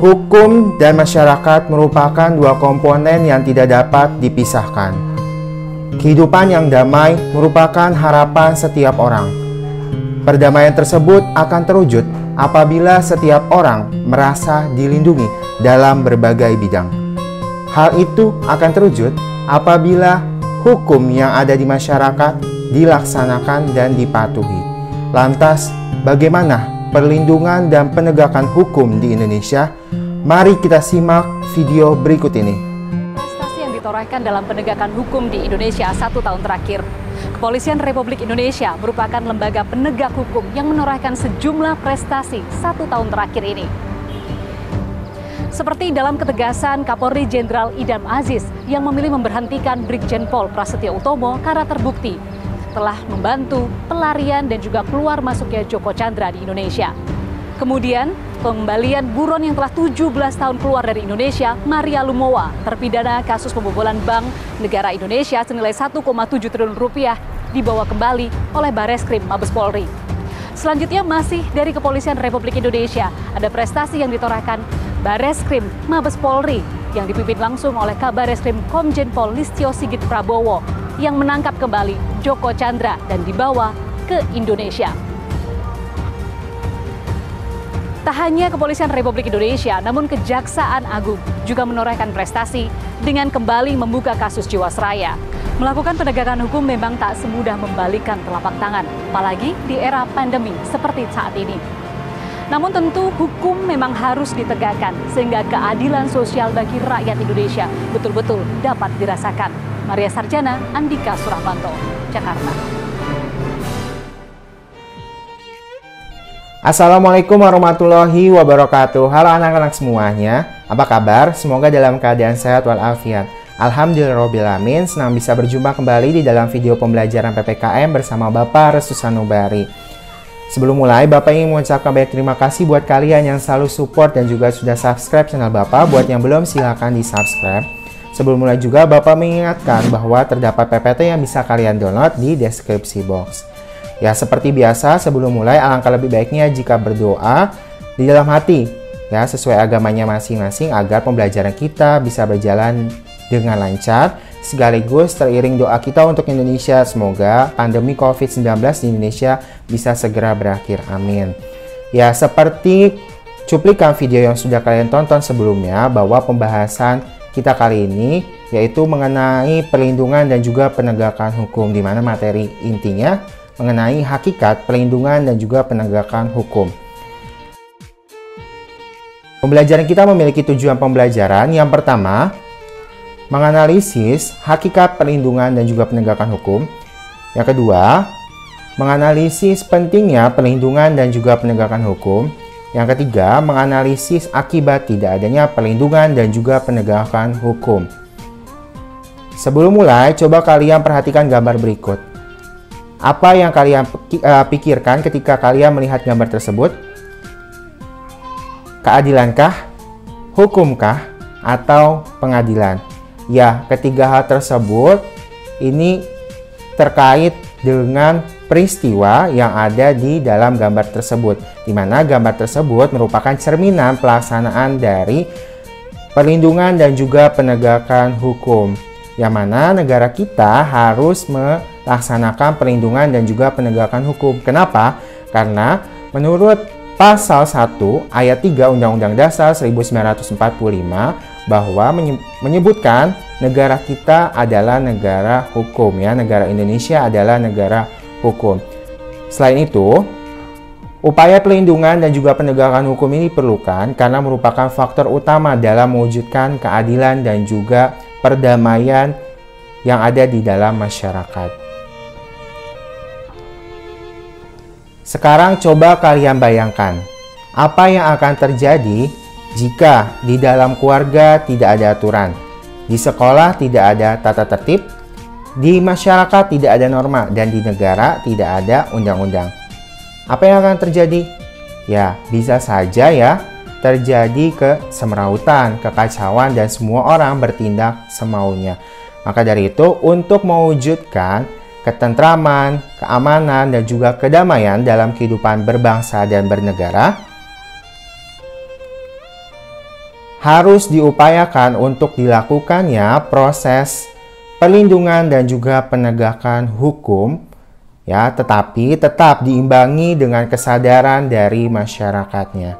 Hukum dan masyarakat merupakan dua komponen yang tidak dapat dipisahkan. Kehidupan yang damai merupakan harapan setiap orang. Perdamaian tersebut akan terwujud apabila setiap orang merasa dilindungi dalam berbagai bidang. Hal itu akan terwujud apabila hukum yang ada di masyarakat dilaksanakan dan dipatuhi. Lantas, bagaimana perlindungan dan penegakan hukum di Indonesia? Mari kita simak video berikut ini. Prestasi yang ditorehkan dalam penegakan hukum di Indonesia 1 tahun terakhir. Kepolisian Republik Indonesia merupakan lembaga penegak hukum yang menorehkan sejumlah prestasi 1 tahun terakhir ini. Seperti dalam ketegasan Kapolri Jenderal Idam Aziz yang memilih memberhentikan Brigjen Pol Prasetyo Utomo karena terbukti telah membantu pelarian dan juga keluar masuknya Joko Chandra di Indonesia. Kemudian, pengembalian buron yang telah 17 tahun keluar dari Indonesia, Maria Lumowa, terpidana kasus pembobolan Bank Negara Indonesia senilai 1,7 triliun rupiah, dibawa kembali oleh Bareskrim Mabes Polri. Selanjutnya masih dari Kepolisian Republik Indonesia, ada prestasi yang ditorehkan Bareskrim Mabes Polri yang dipimpin langsung oleh Kabareskrim Komjen Pol Listio Sigit Prabowo yang menangkap kembali Joko Chandra dan dibawa ke Indonesia. Tak hanya Kepolisian Republik Indonesia, namun Kejaksaan Agung juga menorehkan prestasi dengan kembali membuka kasus Jiwasraya. Melakukan penegakan hukum memang tak semudah membalikan telapak tangan, apalagi di era pandemi seperti saat ini. Namun tentu hukum memang harus ditegakkan sehingga keadilan sosial bagi rakyat Indonesia betul-betul dapat dirasakan. Maria Sarjana, Andika Suramanto, Jakarta. Assalamualaikum warahmatullahi wabarakatuh. Halo anak-anak semuanya, apa kabar? Semoga dalam keadaan sehat walafiat. Alhamdulillahirrahmanirrahim, senang bisa berjumpa kembali di dalam video pembelajaran PPKM bersama Bapak Restu Sanubari. Sebelum mulai, Bapak ingin mengucapkan banyak terima kasih buat kalian yang selalu support dan juga sudah subscribe channel Bapak. Buat yang belum, silahkan di subscribe. Sebelum mulai juga, Bapak mengingatkan bahwa terdapat PPT yang bisa kalian download di deskripsi box. Ya, seperti biasa, sebelum mulai alangkah lebih baiknya jika berdoa di dalam hati, ya, sesuai agamanya masing-masing agar pembelajaran kita bisa berjalan dengan lancar, sekaligus teriring doa kita untuk Indonesia. Semoga pandemi COVID-19 di Indonesia bisa segera berakhir. Amin. Ya, seperti cuplikan video yang sudah kalian tonton sebelumnya, bahwa pembahasan kita kali ini yaitu mengenai perlindungan dan juga penegakan hukum, di mana materi intinya mengenai hakikat perlindungan dan juga penegakan hukum. Pembelajaran kita memiliki tujuan pembelajaran. Yang pertama, menganalisis hakikat perlindungan dan juga penegakan hukum. Yang kedua, menganalisis pentingnya perlindungan dan juga penegakan hukum. Yang ketiga, menganalisis akibat tidak adanya perlindungan dan juga penegakan hukum. Sebelum mulai, coba kalian perhatikan gambar berikut. Apa yang kalian pikirkan ketika kalian melihat gambar tersebut? Keadilankah? Hukumkah? Atau pengadilan? Ya, ketiga hal tersebut ini terkait dengan peristiwa yang ada di dalam gambar tersebut, di mana gambar tersebut merupakan cerminan pelaksanaan dari perlindungan dan juga penegakan hukum, yang mana negara kita harus melaksanakan perlindungan dan juga penegakan hukum. Kenapa? Karena menurut Pasal 1 Ayat 3 Undang-Undang Dasar 1945 bahwa menyebutkan negara kita adalah negara hukum, ya, negara Indonesia adalah negara hukum. Selain itu, upaya pelindungan dan juga penegakan hukum ini diperlukan karena merupakan faktor utama dalam mewujudkan keadilan dan juga perdamaian yang ada di dalam masyarakat. Sekarang coba kalian bayangkan, apa yang akan terjadi jika di dalam keluarga tidak ada aturan, di sekolah tidak ada tata tertib, di masyarakat tidak ada norma, dan di negara tidak ada undang-undang. Apa yang akan terjadi? Ya, bisa saja ya terjadi kesemrautan, kekacauan, dan semua orang bertindak semaunya. Maka dari itu, untuk mewujudkan ketentraman, keamanan, dan juga kedamaian dalam kehidupan berbangsa dan bernegara, harus diupayakan untuk dilakukannya proses perlindungan dan juga penegakan hukum, ya, tetapi tetap diimbangi dengan kesadaran dari masyarakatnya.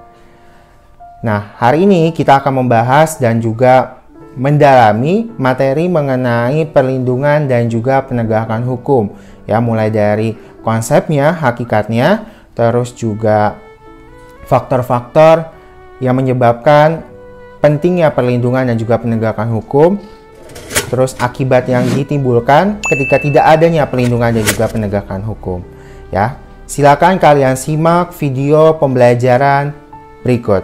Nah, hari ini kita akan membahas dan juga mendalami materi mengenai perlindungan dan juga penegakan hukum, ya, mulai dari konsepnya, hakikatnya, terus juga faktor-faktor yang menyebabkan pentingnya perlindungan dan juga penegakan hukum, terus akibat yang ditimbulkan ketika tidak adanya perlindungan dan juga penegakan hukum, ya. Silakan kalian simak video pembelajaran berikut.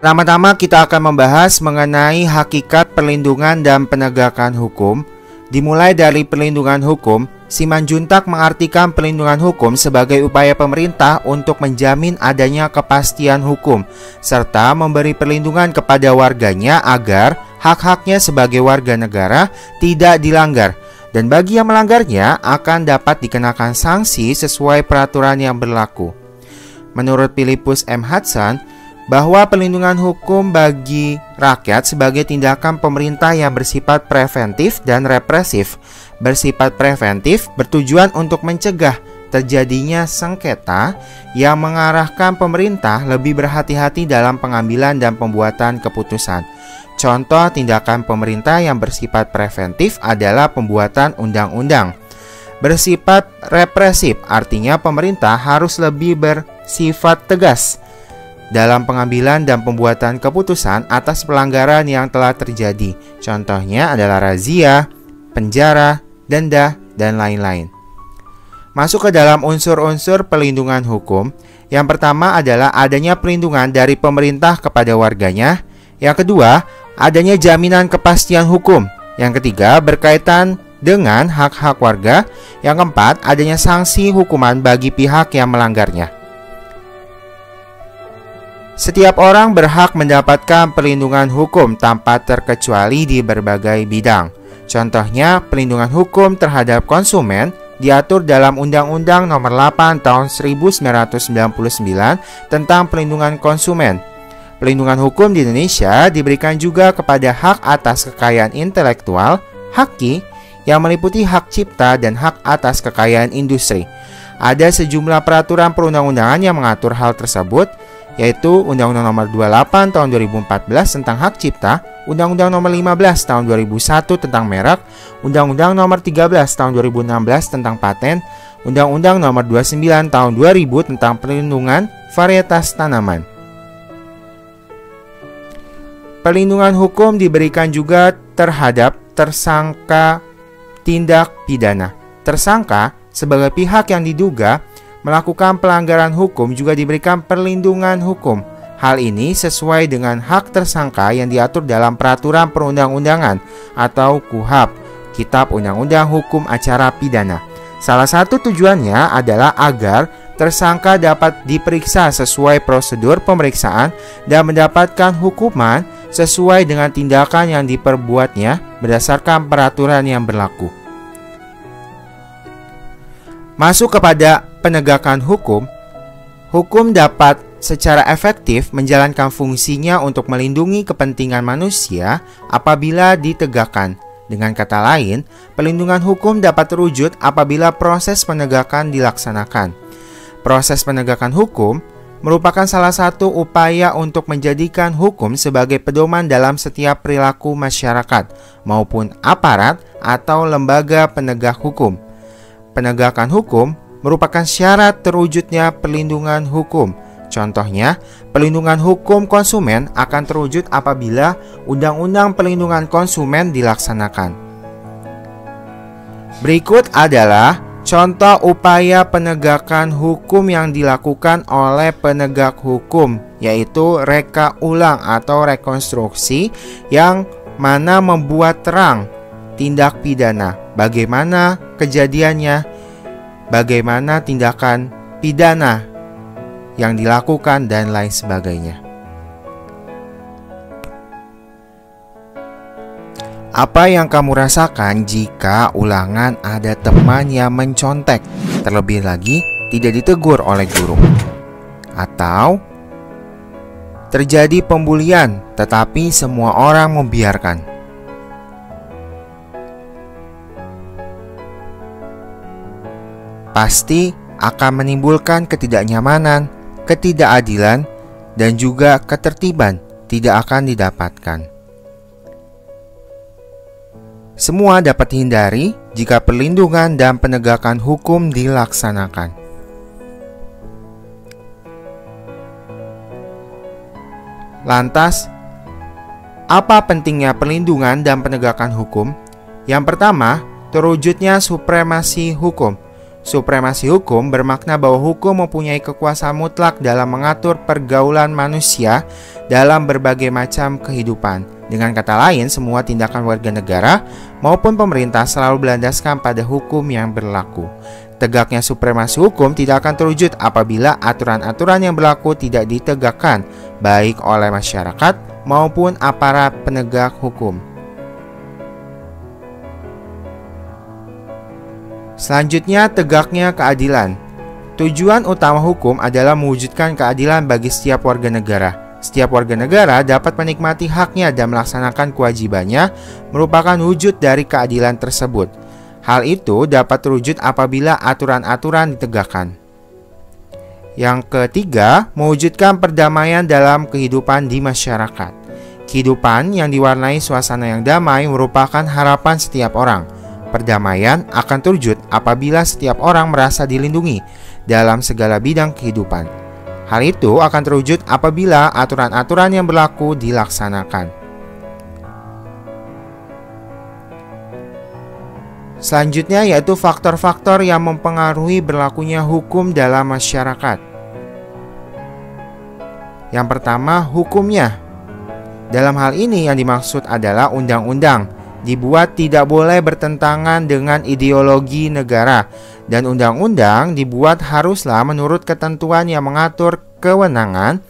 Pertama-tama kita akan membahas mengenai hakikat perlindungan dan penegakan hukum. Dimulai dari perlindungan hukum, Simanjuntak mengartikan perlindungan hukum sebagai upaya pemerintah untuk menjamin adanya kepastian hukum, serta memberi perlindungan kepada warganya agar hak-haknya sebagai warga negara tidak dilanggar, dan bagi yang melanggarnya akan dapat dikenakan sanksi sesuai peraturan yang berlaku. Menurut Philippus M. Hudson, bahwa perlindungan hukum bagi rakyat sebagai tindakan pemerintah yang bersifat preventif dan represif. Bersifat preventif bertujuan untuk mencegah terjadinya sengketa yang mengarahkan pemerintah lebih berhati-hati dalam pengambilan dan pembuatan keputusan. Contoh tindakan pemerintah yang bersifat preventif adalah pembuatan undang-undang. Bersifat represif artinya pemerintah harus lebih bersifat tegas dalam pengambilan dan pembuatan keputusan atas pelanggaran yang telah terjadi. Contohnya adalah razia, penjara, denda, dan lain-lain. Masuk ke dalam unsur-unsur perlindungan hukum. Yang pertama adalah adanya perlindungan dari pemerintah kepada warganya. Yang kedua, adanya jaminan kepastian hukum. Yang ketiga, berkaitan dengan hak-hak warga. Yang keempat, adanya sanksi hukuman bagi pihak yang melanggarnya. Setiap orang berhak mendapatkan perlindungan hukum tanpa terkecuali di berbagai bidang. Contohnya, perlindungan hukum terhadap konsumen diatur dalam Undang-Undang Nomor 8 Tahun 1999 tentang Perlindungan Konsumen. Perlindungan hukum di Indonesia diberikan juga kepada hak atas kekayaan intelektual, haki, yang meliputi hak cipta dan hak atas kekayaan industri. Ada sejumlah peraturan perundang-undangan yang mengatur hal tersebut, yaitu Undang-Undang Nomor 28 Tahun 2014 tentang hak cipta, Undang-Undang Nomor 15 Tahun 2001 tentang merek, Undang-Undang Nomor 13 Tahun 2016 tentang paten, Undang-Undang Nomor 29 Tahun 2000 tentang perlindungan varietas tanaman. Perlindungan hukum diberikan juga terhadap tersangka tindak pidana. Tersangka sebagai pihak yang diduga melakukan pelanggaran hukum juga diberikan perlindungan hukum. Hal ini sesuai dengan hak tersangka yang diatur dalam peraturan perundang-undangan atau KUHP, Kitab Undang-Undang Hukum Acara Pidana. Salah satu tujuannya adalah agar tersangka dapat diperiksa sesuai prosedur pemeriksaan dan mendapatkan hukuman sesuai dengan tindakan yang diperbuatnya berdasarkan peraturan yang berlaku. Masuk kepada penegakan hukum. Hukum dapat secara efektif menjalankan fungsinya untuk melindungi kepentingan manusia apabila ditegakkan. Dengan kata lain, perlindungan hukum dapat terwujud apabila proses penegakan dilaksanakan. Proses penegakan hukum merupakan salah satu upaya untuk menjadikan hukum sebagai pedoman dalam setiap perilaku masyarakat maupun aparat atau lembaga penegak hukum. Penegakan hukum merupakan syarat terwujudnya perlindungan hukum. Contohnya, perlindungan hukum konsumen akan terwujud apabila Undang-Undang Perlindungan Konsumen dilaksanakan. Berikut adalah contoh upaya penegakan hukum yang dilakukan oleh penegak hukum, yaitu reka ulang atau rekonstruksi yang mana membuat terang tindak pidana, bagaimana kejadiannya, bagaimana tindakan pidana yang dilakukan, dan lain sebagainya. Apa yang kamu rasakan jika ulangan ada teman yang mencontek, terlebih lagi tidak ditegur oleh guru? Atau terjadi pembulian tetapi semua orang membiarkan. Pasti akan menimbulkan ketidaknyamanan, ketidakadilan, dan juga ketertiban tidak akan didapatkan. Semua dapat dihindari jika perlindungan dan penegakan hukum dilaksanakan. Lantas, apa pentingnya perlindungan dan penegakan hukum? Yang pertama, terwujudnya supremasi hukum. Supremasi hukum bermakna bahwa hukum mempunyai kekuasaan mutlak dalam mengatur pergaulan manusia dalam berbagai macam kehidupan. Dengan kata lain, semua tindakan warga negara maupun pemerintah selalu berlandaskan pada hukum yang berlaku. Tegaknya supremasi hukum tidak akan terwujud apabila aturan-aturan yang berlaku tidak ditegakkan, baik oleh masyarakat maupun aparat penegak hukum. Selanjutnya, tegaknya keadilan. Tujuan utama hukum adalah mewujudkan keadilan bagi setiap warga negara. Setiap warga negara dapat menikmati haknya dan melaksanakan kewajibannya merupakan wujud dari keadilan tersebut. Hal itu dapat terwujud apabila aturan-aturan ditegakkan. Yang ketiga, mewujudkan perdamaian dalam kehidupan di masyarakat. Kehidupan yang diwarnai suasana yang damai merupakan harapan setiap orang. Perdamaian akan terwujud apabila setiap orang merasa dilindungi dalam segala bidang kehidupan. Hal itu akan terwujud apabila aturan-aturan yang berlaku dilaksanakan. Selanjutnya yaitu faktor-faktor yang mempengaruhi berlakunya hukum dalam masyarakat. Yang pertama, hukumnya. Dalam hal ini yang dimaksud adalah undang-undang dibuat tidak boleh bertentangan dengan ideologi negara, dan undang-undang dibuat haruslah menurut ketentuan yang mengatur kewenangan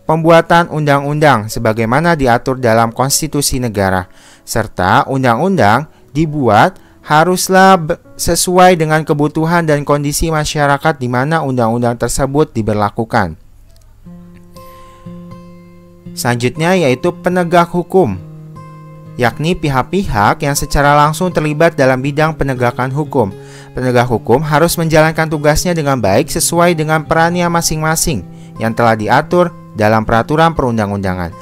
pembuatan undang-undang sebagaimana diatur dalam konstitusi negara, serta undang-undang dibuat haruslah sesuai dengan kebutuhan dan kondisi masyarakat di mana undang-undang tersebut diberlakukan. Selanjutnya yaitu penegak hukum, yakni pihak-pihak yang secara langsung terlibat dalam bidang penegakan hukum. Penegak hukum harus menjalankan tugasnya dengan baik sesuai dengan perannya masing-masing yang telah diatur dalam peraturan perundang-undangan.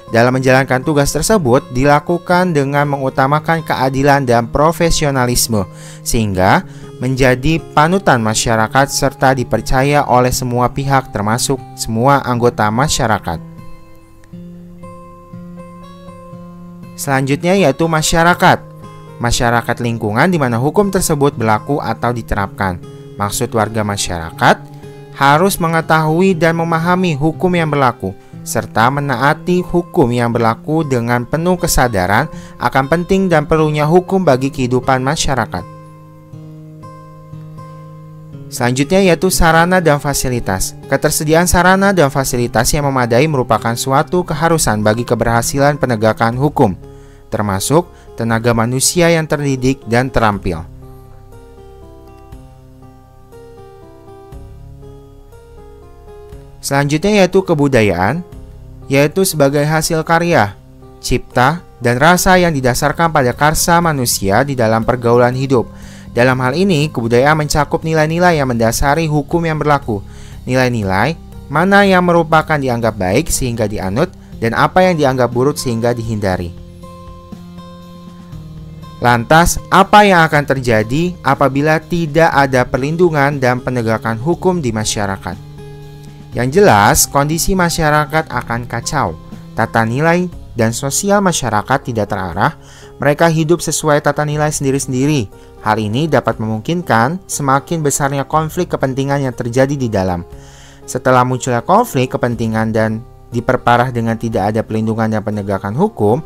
Dalam menjalankan tugas tersebut dilakukan dengan mengutamakan keadilan dan profesionalisme, sehingga menjadi panutan masyarakat serta dipercaya oleh semua pihak termasuk semua anggota masyarakat. Selanjutnya yaitu masyarakat. Masyarakat lingkungan di mana hukum tersebut berlaku atau diterapkan. Maksud warga masyarakat harus mengetahui dan memahami hukum yang berlaku, serta menaati hukum yang berlaku dengan penuh kesadaran akan penting dan perlunya hukum bagi kehidupan masyarakat. Selanjutnya yaitu sarana dan fasilitas. Ketersediaan sarana dan fasilitas yang memadai merupakan suatu keharusan bagi keberhasilan penegakan hukum, termasuk tenaga manusia yang terdidik dan terampil. Selanjutnya yaitu kebudayaan, yaitu sebagai hasil karya, cipta, dan rasa yang didasarkan pada karsa manusia di dalam pergaulan hidup. Dalam hal ini, kebudayaan mencakup nilai-nilai yang mendasari hukum yang berlaku. Nilai-nilai mana yang merupakan dianggap baik sehingga dianut, dan apa yang dianggap buruk sehingga dihindari. Lantas, apa yang akan terjadi apabila tidak ada perlindungan dan penegakan hukum di masyarakat? Yang jelas, kondisi masyarakat akan kacau. Tata nilai dan sosial masyarakat tidak terarah. Mereka hidup sesuai tata nilai sendiri-sendiri. Hal ini dapat memungkinkan semakin besarnya konflik kepentingan yang terjadi di dalam. Setelah munculnya konflik kepentingan dan diperparah dengan tidak ada perlindungan dan penegakan hukum,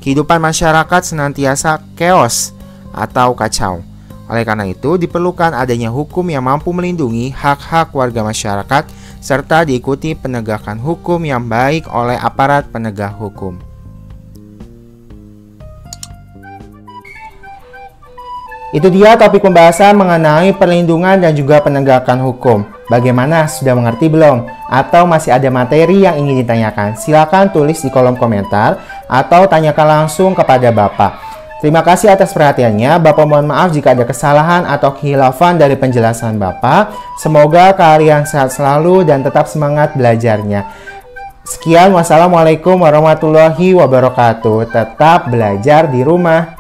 kehidupan masyarakat senantiasa chaos atau kacau. Oleh karena itu, diperlukan adanya hukum yang mampu melindungi hak-hak warga masyarakat serta diikuti penegakan hukum yang baik oleh aparat penegak hukum. Itu dia topik pembahasan mengenai perlindungan dan juga penegakan hukum. Bagaimana, sudah mengerti belum? Atau masih ada materi yang ingin ditanyakan? Silakan tulis di kolom komentar atau tanyakan langsung kepada Bapak. Terima kasih atas perhatiannya. Bapak mohon maaf jika ada kesalahan atau khilafan dari penjelasan Bapak. Semoga kalian sehat selalu dan tetap semangat belajarnya. Sekian, wassalamualaikum warahmatullahi wabarakatuh. Tetap belajar di rumah.